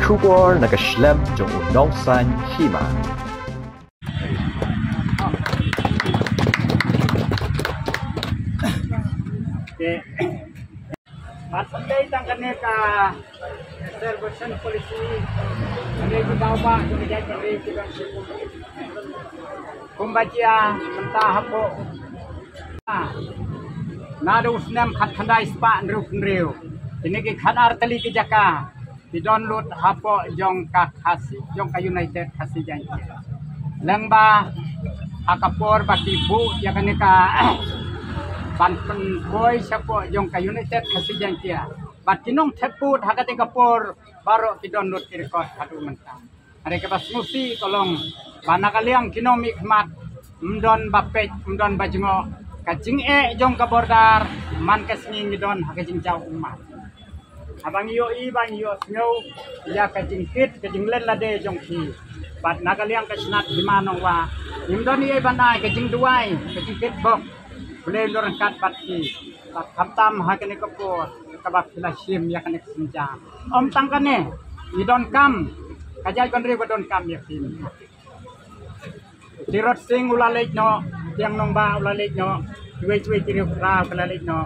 出国那个 Schlemm 中有农山起码。Patay tang kaneka serbusan polisi ane gudawa kejadian dari kita kumbacia mentah hapo nado usnam khat khandai spa nruk nriu ini ke khat artali ke jaka di download hapo jong ka khasi jong ka united khasi jai lengba akapor batibu ya kaneka banten boy siapa jong ka united khasi jantia batinong theput hakate kapor baro ki download ki record hadu mentang are ke bas musi tolong bana kaliang kinomi khmat mdon bapet mdon bajmo kajing jong ka bordar man kasni ngidon hakajing jau umat abang yo I bang yo snyo ya kajing kit kajing len lade jong ki bat nakaliang kasnat dimanong wa imdon I banai kajing duai kajing kit bok boleh lorangkat batki hamtam hakane kapor kabak filasim yakane senja om tangkane idon kam kajai konri badon kam yakin tirot sing ulalek no yang nongba ulalek no cuai tirip ra ulalek no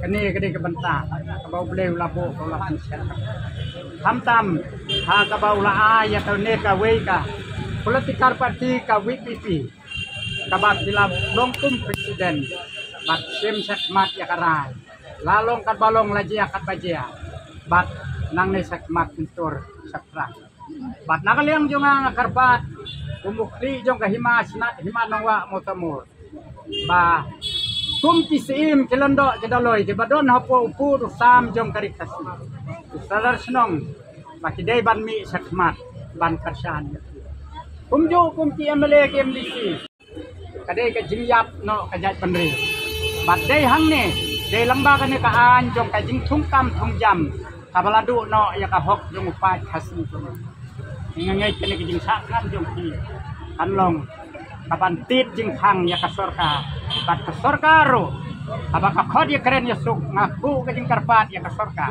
kene kene kebenta kabau boleh ulabo ulapun siat hamtam ha kabau la ya tone ka wei ka politikar parti ka WPP kabak dilab longkum presiden bat sim sakmat ya karai lalong kat balong laji akat bajia bat nang ne sakmat pintur sakra bat nakaliang jonga karpat kumukli jong kahima sinat hima nongwa motamur ba kum tisim kelando kedaloi ke badon hapo upur sam jong karikasi sadar senong makidai ban mi sakmat ban karsan kumjo kumti MLA ke MDC kadai ke jingyap no kajat penri badai hang ne dai lamba kane ka an jong ka jing thung kam thung jam kabaladu no ya ka hok jong upai khasi ngai kane ke jing sak kan jong ki anlong kapan tit jing hang ya ka sorka bat ka sorka ro abaka khod ya keren ya suk ngaku ke jing karpat ya ka sorka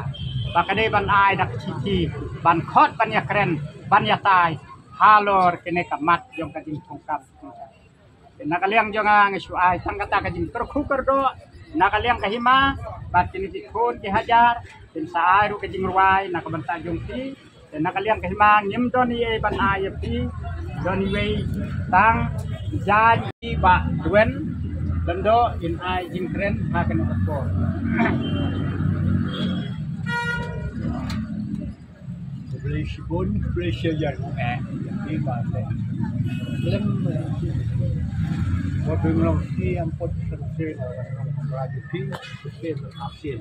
bakade ban ai dak cici ban khod ban ya keren ban ya tai halor kene ka mat jong ka jing thung kam nakaliang jonga ngisuai sang kata kajing terku kerdo nakaliang kahima batin dikun dihajar tim saaru kajing ruai nakabanta jongti dan nakaliang kahima nyem doni ban aypi doni wei tang jadi ba duen dendo in ai jingkren hakan ekor beli sibun beli sejar ni ba lem Waduh ngelongsi ampun selesai rajuk pi selesai berhasil.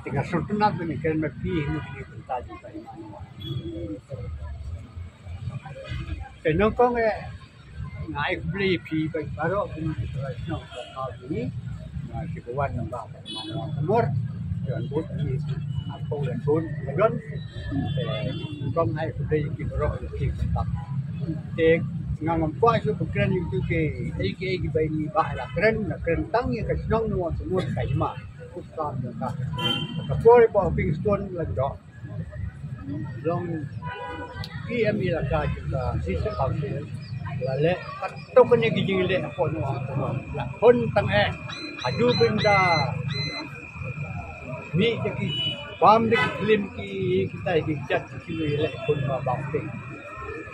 Tinggal sortunat ini kan mepi ini bertajuk dari mana. Kenapa naik beli pi baru ini terasa nak ini masih kawan nambah mana umur dan buat ini apa dan pun dan kalau naik beli kita roh kita tak ngam kuai su keren itu ke ai bai ni ba la keren tang ya ka snong no semua kai ma kusam ka ka pore pa ping stone la do long PM la ka kita sisa ka la le to ko ne gi ji le ko no la kon tang aju benda ni ki pam de klim ki kita gi chat ki le kon ba bang ping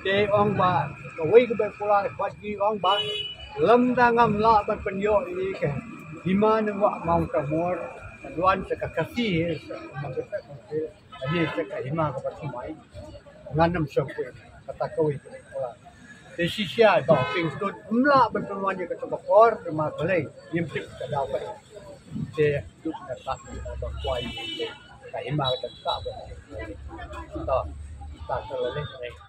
de ong ba kawai ke berpola buat gi orang bang lem dangam la ban penyo ini ke di mana wa mau kamor duan sekakasi ini sekak hima ke pasumai nganam sok kata kawai ke berpola desi sia ba ping stud umla ban penuan ke tokor ma balai yimtik ke dau ba de duk kata ba kuai ke hima ke tak ba ta ta le